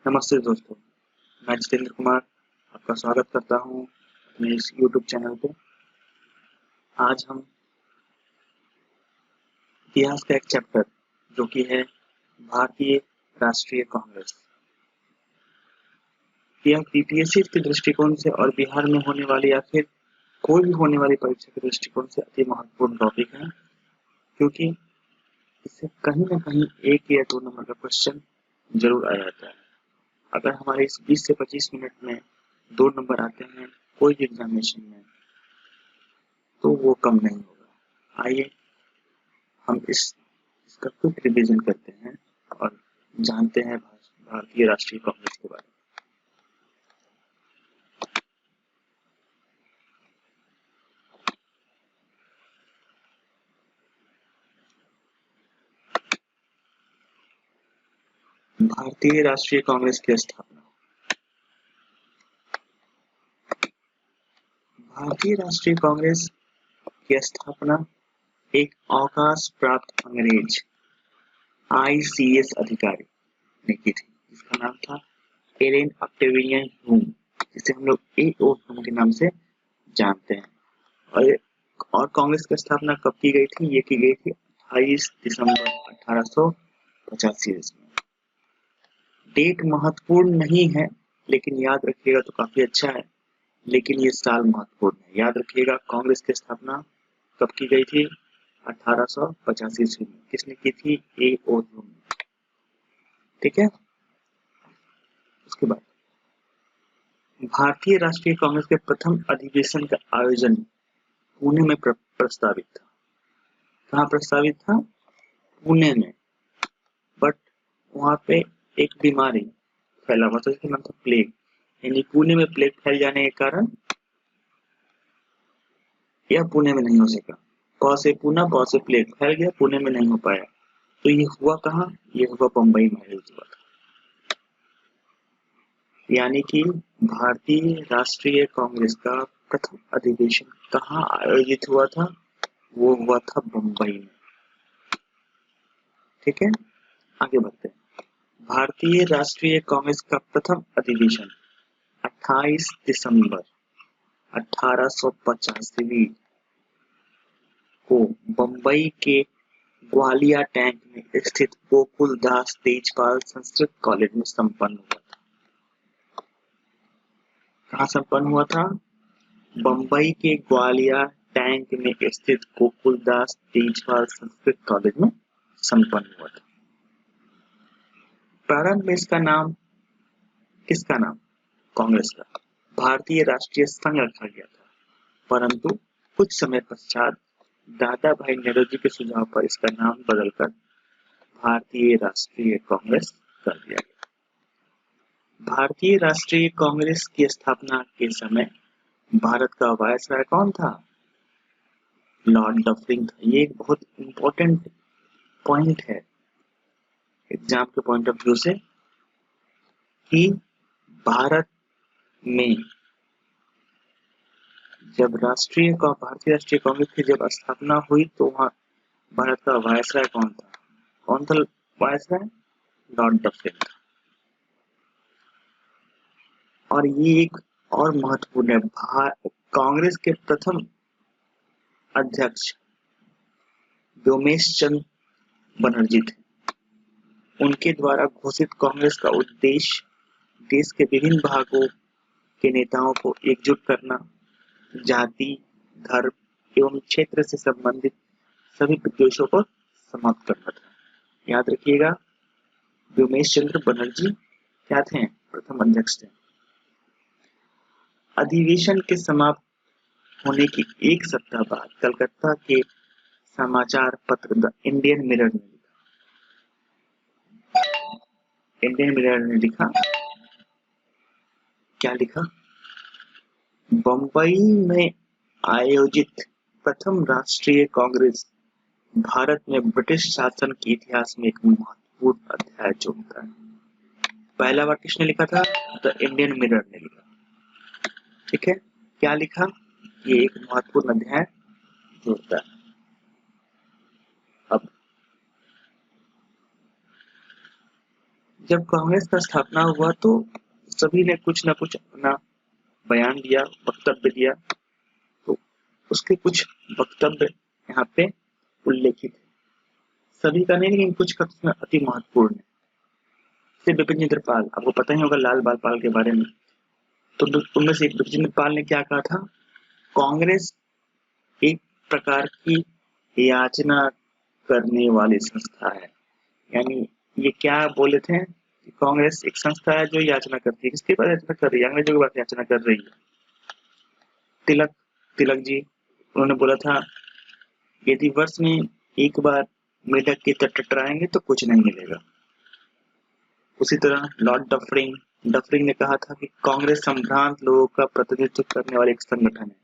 नमस्ते दोस्तों, मैं जितेंद्र कुमार आपका स्वागत करता हूँ अपने इस यूट्यूब चैनल पे। आज हम इतिहास का एक चैप्टर जो कि है भारतीय राष्ट्रीय कांग्रेस, यह पीपीएससी के दृष्टिकोण से और बिहार में होने वाली या फिर कोई भी होने वाली परीक्षा के दृष्टिकोण से अति महत्वपूर्ण टॉपिक है, क्योंकि इससे कहीं ना कहीं 1 या 2 नंबर का क्वेश्चन जरूर आ जाता है। अगर हमारे इस 20 से 25 मिनट में 2 नंबर आते हैं कोई भी एग्जामिनेशन में, तो वो कम नहीं होगा। आइए हम इसका क्विक रिवीजन करते हैं और जानते हैं भारतीय राष्ट्रीय कांग्रेस के बारे में। भारतीय राष्ट्रीय कांग्रेस की स्थापना। भारतीय राष्ट्रीय कांग्रेस की स्थापना एक अवकाश प्राप्त अंग्रेज आईसीएस अधिकारी ने की थी, जिसका नाम था एलेन ऑक्टेवियन ह्यूम, जिसे हम लोग एओ ह्यूम के नाम से जानते हैं। और कांग्रेस की स्थापना कब की गई थी? ये की गई थी 28 दिसंबर 1885 ईस्वी में। डेट महत्वपूर्ण नहीं है, लेकिन याद रखिएगा तो काफी अच्छा है। लेकिन ये साल महत्वपूर्ण है, याद रखिएगा। कांग्रेस की स्थापना कब की गई थी? 1885 ईस्वी में। किसने की थी? एओ ह्यूम। ठीक है। उसके बाद भारतीय राष्ट्रीय कांग्रेस के प्रथम अधिवेशन का आयोजन पुणे में प्रस्तावित था। कहाँ प्रस्तावित था? पुणे में। बट वहां पे एक बीमारी फैला हुआ था जिसका नाम था प्लेग, यानी पुणे में प्लेग फैल जाने के कारण यह पुणे में नहीं हो सका। प से पूना, ब से प्लेग फैल गया, पुणे में नहीं हो पाया। तो ये हुआ कहाँ? ये हुआ बम्बई में आयोजित हुआ था। यानी कि भारतीय राष्ट्रीय कांग्रेस का प्रथम अधिवेशन कहाँ आयोजित हुआ था? वो हुआ था बम्बई में। ठीक है, आगे बढ़ते हैं। भारतीय राष्ट्रीय कांग्रेस का प्रथम अधिवेशन 28 दिसंबर 1885 को बम्बई के ग्वालिया टैंक में स्थित गोकुल दास तेजपाल संस्कृत कॉलेज में संपन्न हुआ था। कहाँ संपन्न हुआ था? बम्बई के ग्वालिया टैंक में स्थित गोकुल दास तेजपाल संस्कृत कॉलेज में संपन्न हुआ था। प्रारंभ में इसका नाम, किसका नाम? कांग्रेस का भारतीय राष्ट्रीय संघ रखा गया था, परंतु कुछ समय पश्चात दादा भाई नेहरू के सुझाव पर इसका नाम बदलकर भारतीय राष्ट्रीय कांग्रेस कर दिया गया। भारतीय राष्ट्रीय कांग्रेस की स्थापना के समय भारत का वायसराय कौन था? लॉर्ड डफरिन था। ये एक बहुत इंपॉर्टेंट पॉइंट है एग्जाम के पॉइंट ऑफ व्यू से, कि भारत में जब भारतीय राष्ट्रीय कांग्रेस की जब स्थापना हुई तो वहां भारत का वायसराय कौन था? कौन था वायसराय? लॉर्ड डफरिन था। और ये एक और महत्वपूर्ण है, कांग्रेस के प्रथम अध्यक्ष व्योमेश चंद्र बनर्जी थे। उनके द्वारा घोषित कांग्रेस का उद्देश्य देश के विभिन्न भागों के नेताओं को एकजुट करना, जाति, धर्म एवं क्षेत्र से संबंधित सभी विद्वेषों को समाप्त करना था। याद रखिएगा, व्योमेश चंद्र बनर्जी क्या थे? प्रथम अध्यक्ष थे। अधिवेशन के समाप्त होने के एक सप्ताह बाद कलकत्ता के समाचार पत्र द इंडियन मिरर ने लिखा, क्या लिखा? बम्बई में आयोजित प्रथम राष्ट्रीय कांग्रेस भारत में ब्रिटिश शासन के इतिहास में एक महत्वपूर्ण अध्याय जोड़ता है। पहला बार किसने लिखा था? द इंडियन मिरर ने लिखा। ठीक है, क्या लिखा? ये एक महत्वपूर्ण अध्याय जोड़ता है। अब जब कांग्रेस का स्थापना हुआ तो सभी ने कुछ न कुछ अपना बयान दिया, वक्तव्य दिया। तो उसके कुछ वक्तव्य यहाँ पे उल्लेखित है, सभी का नहीं लेकिन कुछ का उसमें अति महत्वपूर्ण है। जैसे बिपिन चंद्र पाल, आपको पता ही होगा लाल बाल पाल के बारे में। तो उनमें से एक बिपिन चंद्र पाल ने क्या कहा था, कांग्रेस एक प्रकार की याचना करने वाली संस्था है। यानी ये क्या बोले थे, कांग्रेस एक संस्था है जो याचना करती है। किसके पास याचना कर रही है? अंग्रेजों के पास याचना कर रही है। तिलक जी, उन्होंने बोला था यदि वर्ष में एक बार मेढक के तट टकराएंगे तो कुछ नहीं मिलेगा। उसी तरह लॉर्ड डफरिंग ने कहा था कि कांग्रेस संभ्रांत लोगों का प्रतिनिधित्व करने वाले एक संगठन है।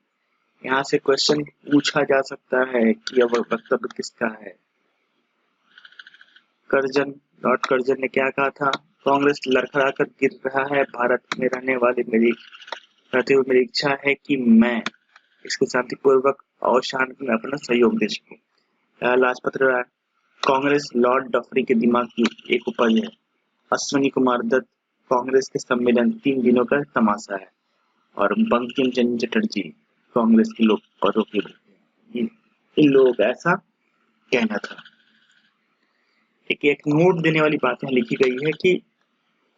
यहाँ से क्वेश्चन पूछा जा सकता है कि यह वक्तव्य किसका है। लॉर्ड कर्जन ने क्या कहा था, कांग्रेस लड़खड़ाकर गिर रहा है, भारत में रहते हुए मेरी इच्छा है कि मैं इसको शांतिपूर्वक और शांति में अपना सहयोग दे सकूं। लाजपत राय, कांग्रेस लॉर्ड डफरी के दिमाग की एक उपज है। अश्विनी कुमार दत्त, कांग्रेस के सम्मेलन 3 दिनों का तमाशा है। और बंकिम चंद्र चटर्जी, कांग्रेस के लोग पदों के इन लोगों का ऐसा कहना था। एक नोट देने वाली बात यहाँ लिखी गई है कि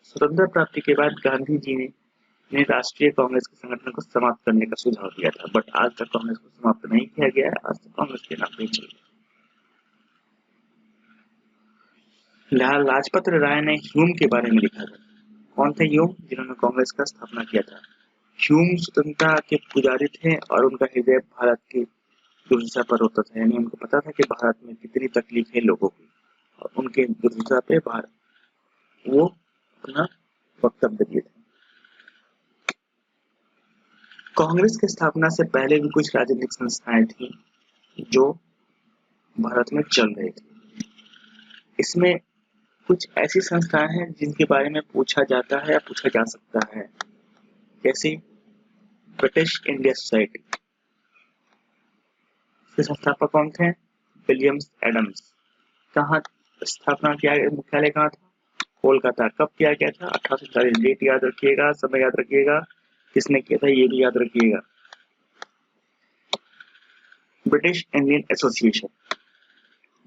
स्वतंत्रता प्राप्ति के बाद गांधी जी ने राष्ट्रीय कांग्रेस के संगठन को समाप्त करने का सुझाव दिया था, बट आज तक कांग्रेस को समाप्त नहीं किया गया है। आज तक कांग्रेस के नाम नहीं चल रहा। लाजपत राय ने ह्यूम के बारे में लिखा था। कौन थे ह्यूम? जिन्होंने कांग्रेस का स्थापना किया था। ह्यूम स्वतंत्रता के पुजारी थे और उनका हृदय भारत की दुर्दशा पर होता था। यानी उनको पता था कि भारत में कितनी तकलीफ है लोगों की, और उनके दुर्दशा पे वो अपना वक्तव्य दिए थे। कांग्रेस की स्थापना से पहले भी कुछ राजनीतिक संस्थाएं थी जो भारत में चल रही थी। इसमें कुछ ऐसी संस्थाएं हैं जिनके बारे में पूछा जाता है या पूछा जा सकता है, जैसे ब्रिटिश इंडिया सोसाइटी। इसके संस्थापक कौन थे? William Adams. कहाँ स्थापना किया गया? मुख्यालय कहाँ था? कोलकाता। कब किया गया था? 1840। डेट याद रखिएगा, समय याद रखिएगा, किसने किया था ये भी याद रखिएगा। British Indian association,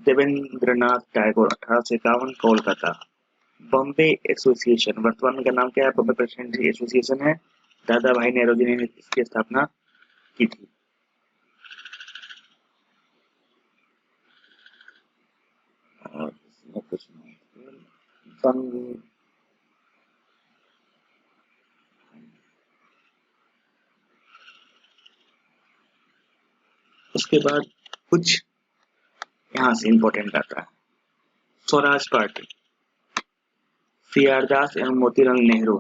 Debendranath Tagore, 1851, Kolkata. Bombay association, वर्तमान में का नाम क्या है? बॉम्बे प्रेसिडेंसी एसोसिएशन है। दादा भाई नेहरू जी ने इसकी स्थापना की थी। और कुछ उसके बाद कुछ यहाँ से इंपॉर्टेंट आता है। Swaraj party, CR. दास एवं मोतीलाल नेहरू।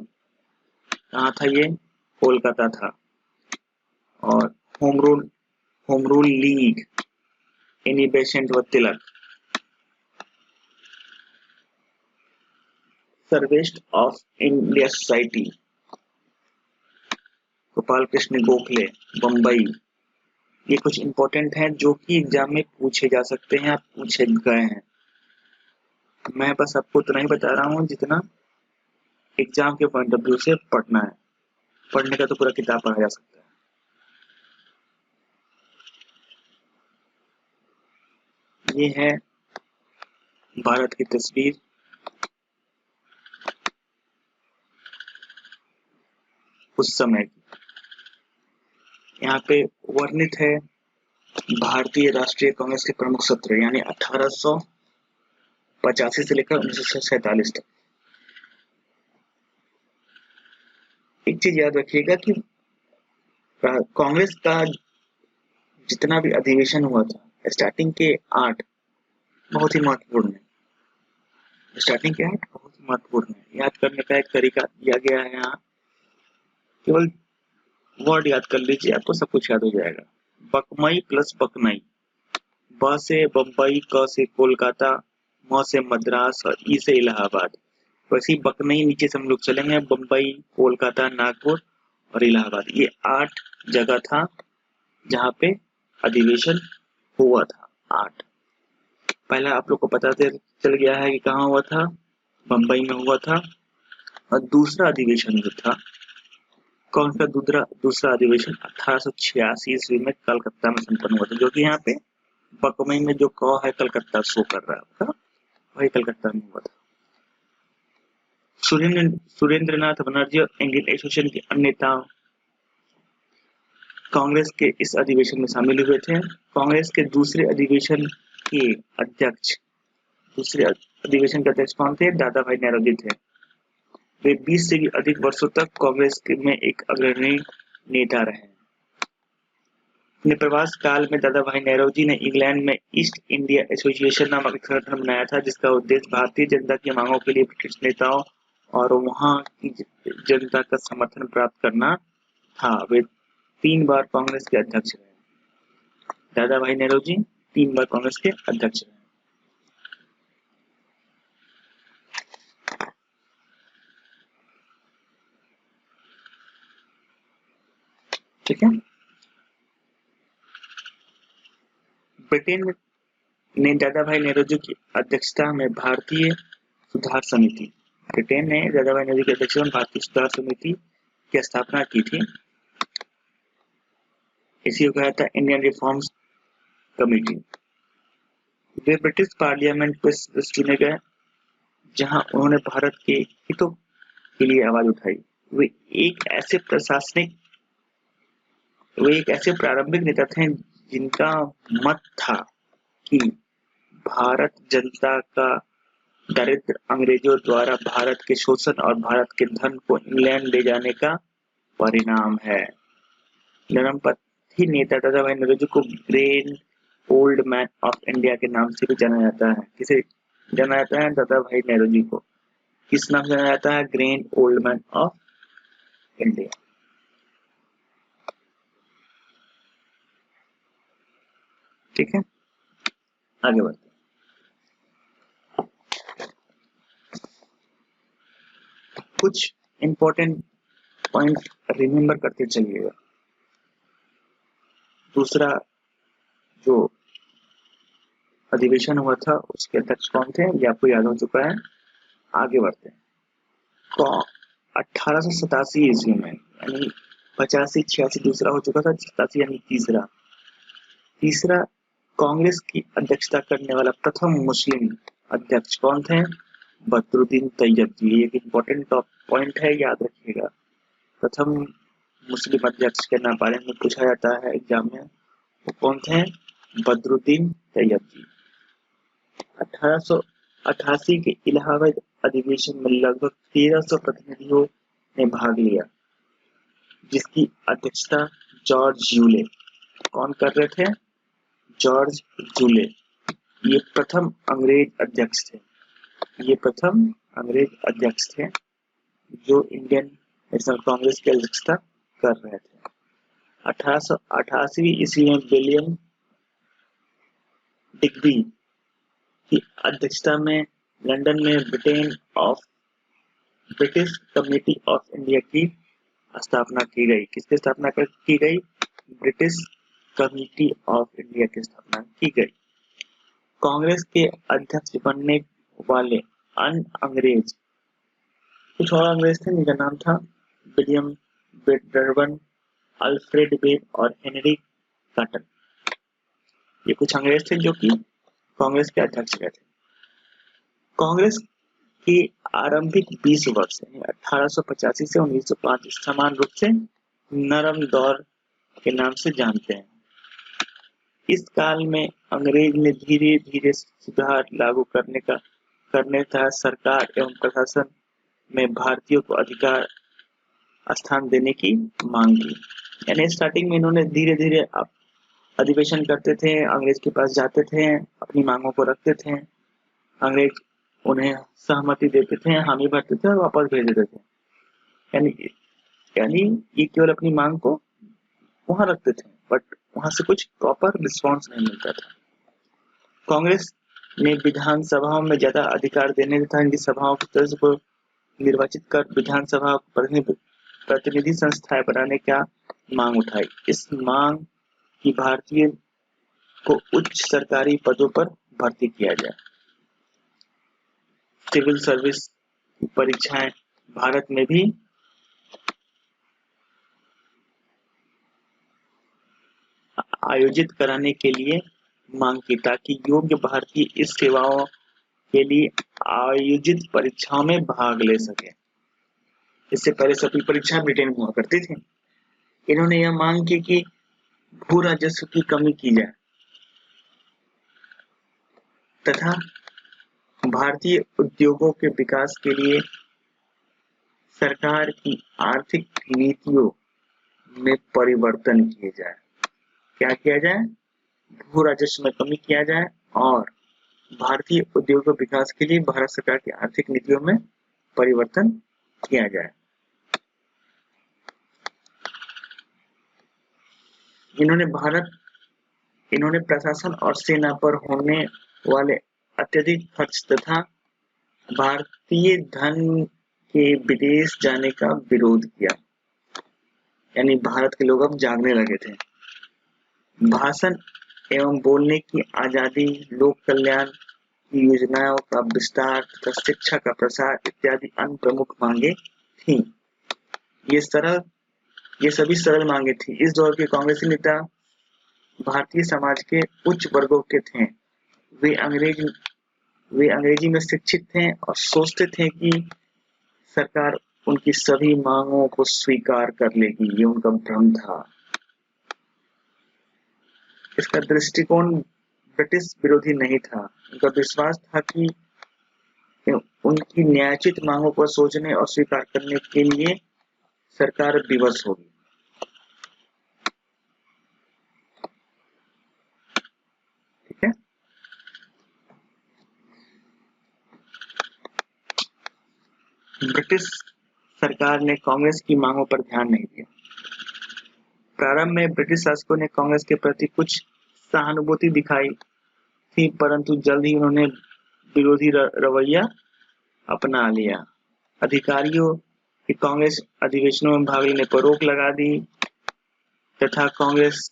कहाँ था ये? कोलकाता था। और home rule league, Annie Besant व Tilak. Servants of India society, Gopal Krishna Gokhale, Bombay. ये कुछ इंपॉर्टेंट हैं जो कि एग्जाम में पूछे जा सकते हैं, पूछे गए हैं। मैं बस आपको उतना ही बता रहा हूँ जितना एग्जाम के पॉइंट ऑफ व्यू से पढ़ना है। पढ़ने का तो पूरा किताब पढ़ा जा सकता है। ये है भारत की तस्वीर। उस समय की यहाँ पे वर्णित है भारतीय राष्ट्रीय कांग्रेस के प्रमुख सत्र, यानी 1885 से लेकर 1947 तक। एक चीज याद रखिएगा कि कांग्रेस का जितना भी अधिवेशन हुआ था, स्टार्टिंग के 8 बहुत ही महत्वपूर्ण है। स्टार्टिंग के 8 बहुत ही महत्वपूर्ण है। याद करने का एक तरीका दिया गया है यहाँ, केवल वर्ड याद कर लीजिए, आपको सब कुछ याद हो जाएगा। बकमई प्लस बकनई, ब से बम्बई, क से कोलकाता, म से मद्रास और ई से इलाहाबाद। वैसे ही बकनई नीचे से हम लोग चलेंगे, बम्बई, कोलकाता, नागपुर और इलाहाबाद। ये 8 जगह था जहाँ पे अधिवेशन हुआ था। 8 पहला आप लोग को पता चल गया है कि कहाँ हुआ था, बम्बई में हुआ था। और दूसरा अधिवेशन जो था, कौन सा दूसरा अधिवेशन 1886 ईस्वी में कलकत्ता में संपन्न हुआ था, जो कि यहाँ पे बकमई में जो कौ है कलकत्ता शो कर रहा था, वही कलकत्ता में हुआ था। सुरेंद्रनाथ बनर्जी और इंडियन एसोसिएशन के अन्य नेताओं कांग्रेस के इस अधिवेशन में शामिल हुए थे। कांग्रेस के दूसरे अधिवेशन के अध्यक्ष कौन थे? दादा भाई नौरोजी थे। वे 20 से भी अधिक वर्षों तक कांग्रेस में एक अग्रणी नेता रहे। अपने प्रवास काल में दादा भाई नौरोजी ने इंग्लैंड में ईस्ट इंडिया एसोसिएशन नामक एक संगठन बनाया था, जिसका उद्देश्य भारतीय जनता की मांगों के लिए ब्रिटिश नेताओं और वहां की जनता का समर्थन प्राप्त करना था। वे 3 बार कांग्रेस के अध्यक्ष रहे। दादा भाई नौरोजी 3 बार कांग्रेस के अध्यक्ष रहे। ठीक है। ब्रिटेन ने दादा भाई नौरोजी की अध्यक्षता में भारतीय सुधार समिति ब्रिटेन ने दादा भाई नौरोजी की अध्यक्षता में भारतीय सुधार समिति की स्थापना की थी। इसी को कहा था इंडियन रिफॉर्म्स कमेटी। वे ब्रिटिश पार्लियामेंट में चुने गए, जहां उन्होंने भारत के हितों के लिए आवाज उठाई। वे एक ऐसे प्रारंभिक नेता थे जिनका मत था कि भारत जनता का दरिद्र अंग्रेजों द्वारा भारत के शोषण और भारत के धन को इंग्लैंड ले जाने का परिणाम है। नरमपंथी नेता दादा भाई नौरोजी को great old man of India के नाम से भी जाना जाता है। किसे जाना जाता है? दादा भाई नौरोजी को किस नाम से जाना जाता है? Great old man of India. ठीक है, आगे बढ़ते हैं। कुछ इंपॉर्टेंट पॉइंट रिमेम्बर करते चलिएगा। दूसरा जो अधिवेशन हुआ था उसके अध्यक्ष कौन थे, ये आपको याद हो चुका है। आगे बढ़ते हैं। 1887 ईस्वी में, यानी 85-86 दूसरा हो चुका था, 87 यानी तीसरा कांग्रेस की अध्यक्षता करने वाला प्रथम मुस्लिम अध्यक्ष कौन थे? बदरुद्दीन तैयब जी। एक इम्पोर्टेंट पॉइंट है, याद रखिएगा। प्रथम मुस्लिम अध्यक्ष के नाम बारे में पूछा जाता है एग्जाम में, वो कौन थे? बदरुद्दीन तैयब जी। 1888 के इलाहाबाद अधिवेशन में लगभग 1300 प्रतिनिधियों ने भाग लिया, जिसकी अध्यक्षता जॉर्ज यूले कौन कर रहे थे? George Yule. ये प्रथम अंग्रेज अध्यक्ष थे जो इंडियन नेशनल कांग्रेस की अध्यक्षता कर रहे थे। 1888 ईस्वी में विलियम डिग्बी की अध्यक्षता में लंदन में ब्रिटिश कम्युनिटी ऑफ इंडिया की स्थापना की गई। किसकी स्थापना की गई? ब्रिटिश कम्युनिटी ऑफ इंडिया की स्थापना की गई। कांग्रेस के अध्यक्ष बनने वाले अन्य अंग्रेज, कुछ और अंग्रेज थे जिनका नाम था विलियम बेडरबन, अल्फ्रेड बेड और हेनरी कॉटन। ये कुछ अंग्रेज थे जो कि कांग्रेस के अध्यक्ष रहे थे। कांग्रेस के आरंभिक 20 वर्ष 1885 से 1905 समान रूप से नरम दौर के नाम से जानते हैं। इस काल में अंग्रेज ने धीरे धीरे सुधार लागू करने तथा सरकार एवं प्रशासन में भारतीयों को अधिकार स्थान देने की मांग की। यानी स्टार्टिंग में इन्होंने धीरे धीरे अधिवेशन करते थे, अंग्रेज के पास जाते थे, अपनी मांगों को रखते थे, अंग्रेज उन्हें सहमति देते थे, हामी भरते थे और वापस भेज देते थे। यानी ये केवल अपनी मांग को वहां रखते थे, बट वहां से कुछ प्रॉपर रिस्पॉन्स नहीं मिलता था। कांग्रेस ने विधानसभाओं में ज्यादा अधिकार देने तथा इनकी सभाओं की तरह को निर्वाचित कर विधानसभा प्रतिनिधि संस्थाएं बनाने का मांग उठाई। इस मांग की भारतीय को उच्च सरकारी पदों पर भर्ती किया जाए। सिविल सर्विस परीक्षाएं भारत में भी आयोजित कराने के लिए मांग की, ताकि योग्य भारतीय इस सेवाओं के लिए आयोजित परीक्षाओं में भाग ले सके। इससे पहले सभी परीक्षा ब्रिटेन में हुआ करती थी। इन्होंने यह मांग की कि भू राजस्व की कमी की जाए तथा भारतीय उद्योगों के विकास के लिए सरकार की आर्थिक नीतियों में परिवर्तन किए जाए। क्या किया जाए? भू राजस्व में कमी किया जाए और भारतीय उद्योगों के विकास के लिए भारत सरकार की आर्थिक नीतियों में परिवर्तन किया जाए। इन्होंने प्रशासन और सेना पर होने वाले अत्यधिक खर्च तथा भारतीय धन के विदेश जाने का विरोध किया। यानी भारत के लोग अब जागने लगे थे। भाषण एवं बोलने की आजादी, लोक कल्याण की योजनाओं का विस्तार तथा शिक्षा का प्रसार इत्यादि अन्य प्रमुख मांगे थीं। ये सभी सरल मांगे थी। इस दौर के कांग्रेसी नेता भारतीय समाज के उच्च वर्गों के थे। वे अंग्रेजी में शिक्षित थे और सोचते थे कि सरकार उनकी सभी मांगों को स्वीकार कर लेगी। ये उनका भ्रम था। इसका दृष्टिकोण ब्रिटिश विरोधी नहीं था। उनका विश्वास था कि उनकी न्यायोचित मांगों पर सोचने और स्वीकार करने के लिए सरकार विवश होगी। ठीक है। ब्रिटिश सरकार ने कांग्रेस की मांगों पर ध्यान नहीं दिया। प्रारंभ में ब्रिटिश शासकों ने कांग्रेस के प्रति कुछ सहानुभूति दिखाई थी, परंतु जल्द ही उन्होंने विरोधी रवैया अपना लिया। अधिकारियों की कांग्रेस अधिवेशनों में भाग लेने पर रोक लगा दी तथा कांग्रेस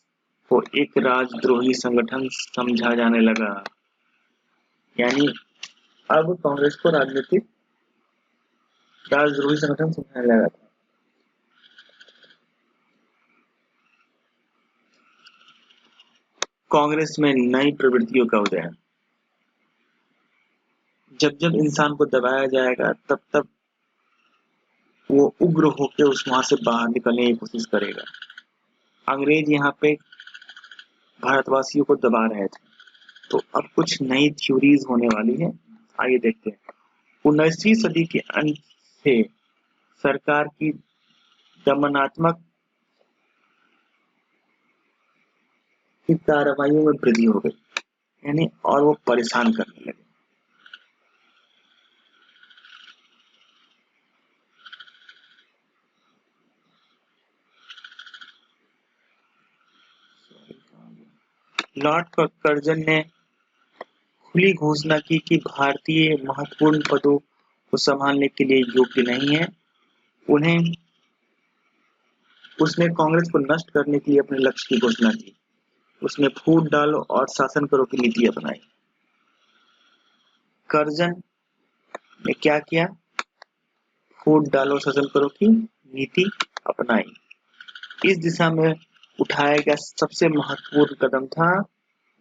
को एक राजद्रोही संगठन समझा जाने लगा। यानी अब कांग्रेस को राजनीतिक राजद्रोही संगठन समझाने लगा था। कांग्रेस में नई प्रवृत्तियों का उदय। जब जब इंसान को दबाया जाएगा तब तब वो उग्र होकर वहां से बाहर निकलने की कोशिश करेगा। अंग्रेज यहाँ पे भारतवासियों को दबा रहे थे, तो अब कुछ नई थ्योरीज होने वाली है। आइए देखते हैं। 19वीं सदी के अंत से सरकार की दमनात्मक की कार्रवाइयों में वृद्धि हो गई, यानी और वो परेशान करने लगे। लॉर्ड कर्जन ने खुली घोषणा की कि भारतीय महत्वपूर्ण पदों को संभालने के लिए योग्य नहीं है। उसने कांग्रेस को नष्ट करने के लिए अपने लक्ष्य की घोषणा की। उसने फूट डालो और शासन करो की नीति अपनाई। कर्जन ने क्या किया? फूट डालो शासन करो की नीति अपनाई। इस दिशा में उठाया गया सबसे महत्वपूर्ण कदम था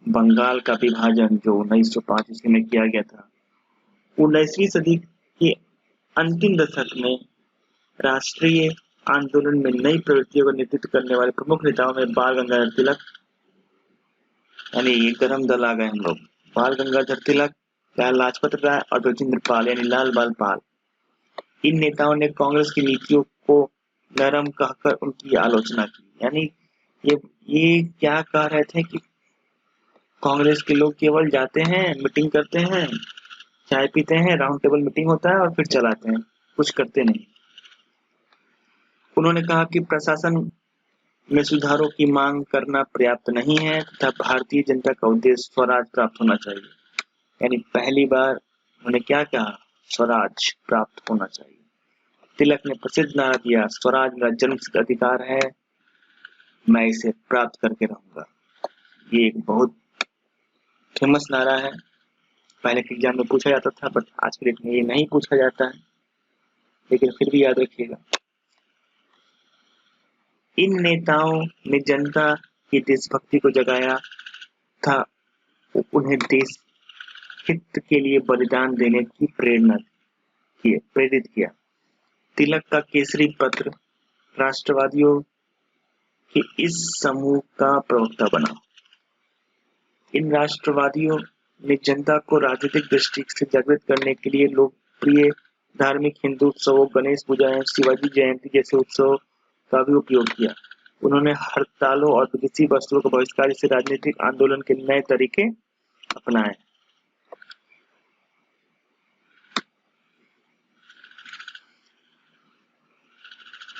बंगाल का विभाजन, जो 1905 ईस्वी में किया गया था। 19वीं सदी के अंतिम दशक में राष्ट्रीय आंदोलन में नई प्रवृत्तियों का नेतृत्व करने वाले प्रमुख नेताओं में बाल गंगाधर तिलक, यानी ये गरम दल आ गए हम लोग, बाल गंगाधर तिलक, लाला लाजपत राय और ब्रजेंद्र पाल, यानी लाल बाल पाल। इन नेताओं ने कांग्रेस की नीतियों को नरम कहकर उनकी आलोचना की। यानी ये क्या कह रहे थे कि कांग्रेस के लोग केवल जाते हैं, मीटिंग करते हैं, चाय पीते हैं, राउंड टेबल मीटिंग होता है और फिर चलाते हैं, कुछ करते नहीं। उन्होंने कहा कि प्रशासन में सुधारों की मांग करना पर्याप्त नहीं है तथा भारतीय जनता का उद्देश्य स्वराज प्राप्त होना चाहिए। यानी पहली बार उन्होंने क्या कहा? स्वराज प्राप्त होना चाहिए। तिलक ने प्रसिद्ध नारा दिया, स्वराज मेरा जन्मसिद्ध अधिकार है, मैं इसे प्राप्त करके रहूंगा। ये एक बहुत फेमस नारा है। पहले के एग्जाम में पूछा जाता था, बट आज के डेट में ये नहीं पूछा जाता है। लेकिन फिर भी याद रखिएगा, इन नेताओं ने जनता की देशभक्ति को जगाया था, उन्हें देश हित के लिए बलिदान देने की प्रेरित किया। तिलक का केसरी पत्र राष्ट्रवादियों के इस समूह का प्रवक्ता बना। इन राष्ट्रवादियों ने जनता को राजनीतिक दृष्टि से जागृत करने के लिए लोकप्रिय धार्मिक हिंदू उत्सवों, गणेश पूजा एवं शिवाजी जयंती जैसे उत्सव का भी उपयोग किया। उन्होंने हड़तालों और विदेशी वस्त्रों का बहिष्कार जैसे राजनीतिक आंदोलन के नए तरीके अपनाए।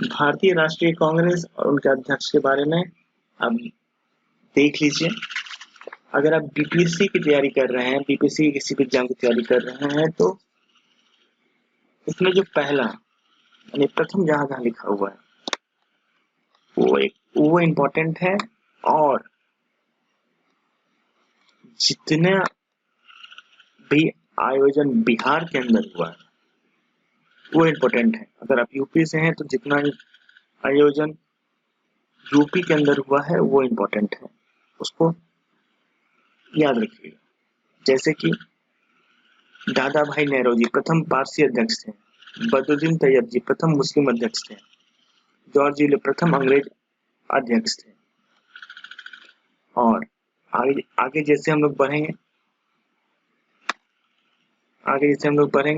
भारतीय राष्ट्रीय कांग्रेस और उनके अध्यक्ष के बारे में अब देख लीजिए। अगर आप बीपीएससी की तैयारी कर रहे हैं, बीपीएससी किसी भी एग्जाम की तैयारी कर रहे हैं, तो इसमें जो पहला यानी प्रथम जहां जहां लिखा हुआ है वो इम्पोर्टेंट है, और जितना भी आयोजन बिहार के अंदर हुआ है वो इम्पोर्टेंट है। अगर आप यूपी से हैं तो जितना आयोजन यूपी के अंदर हुआ है वो इम्पोर्टेंट है, उसको याद रखिएगा। जैसे कि दादा भाई नेहरू प्रथम पारसी अध्यक्ष थे, बदरुद्दीन तैयब जी प्रथम मुस्लिम अध्यक्ष थे, जॉर्ज यूले प्रथम अंग्रेज अध्यक्ष थे। और आगे जैसे हम लोग बढ़ेंगे,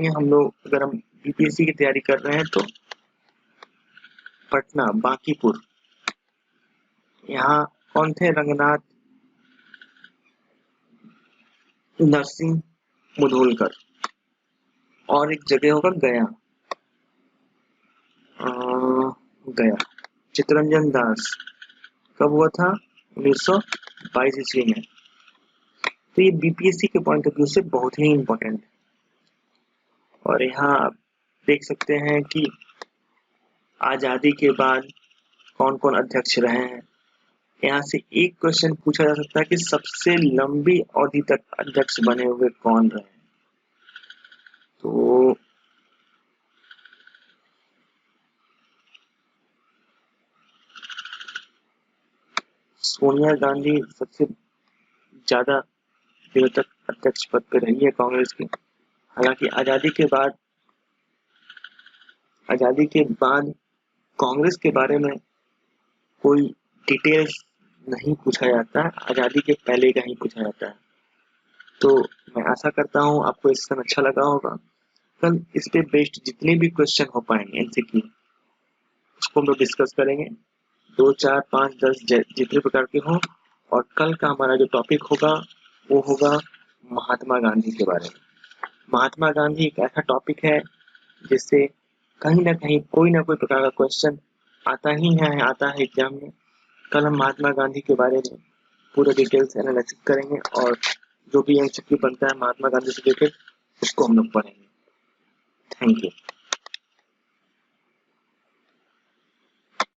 अगर हम बीपीएससी की तैयारी कर रहे हैं तो पटना, बांकीपुर, यहाँ कौन थे? रंगनाथ नरसिंह मुधोलकर। और एक जगह होगा गया, चित्तरंजन दास। कब हुआ था? 1922 ईस्वी में। तो ये बीपीएससी के पॉइंट ऑफ व्यू से बहुत ही इम्पोर्टेंट है। और यहाँ आप देख सकते हैं कि आजादी के बाद कौन कौन अध्यक्ष रहे हैं। यहाँ से एक क्वेश्चन पूछा जा सकता है कि सबसे लंबी अवधि तक अध्यक्ष बने हुए कौन रहे? तो सोनिया गांधी सबसे ज्यादा देर तक अध्यक्ष पद पर रही है कांग्रेस की। हालांकि आजादी के बाद कांग्रेस के बारे में कोई डिटेल्स नहीं पूछा जाता है, आजादी के पहले का ही पूछा जाता है। तो मैं आशा करता हूँ आपको इस समय अच्छा लगा होगा। कल इस पे बेस्ड जितने भी क्वेश्चन हो पाएंगे एमसीक्यू, उसको हम लोग डिस्कस करेंगे। 2, 4, 5, 10 जितने प्रकार के हों। और कल का हमारा जो टॉपिक होगा वो होगा महात्मा गांधी के बारे में। महात्मा गांधी एक ऐसा टॉपिक है जिससे कहीं ना कहीं कोई ना कोई प्रकार का क्वेश्चन आता है एग्जाम में। कल हम महात्मा गांधी के बारे में पूरे डिटेल्स एनालिसिस करेंगे, और जो भी एमसीक्यू बनता है महात्मा गांधी से रिलेटेड उसको हम लोग पढ़ेंगे। Thank you.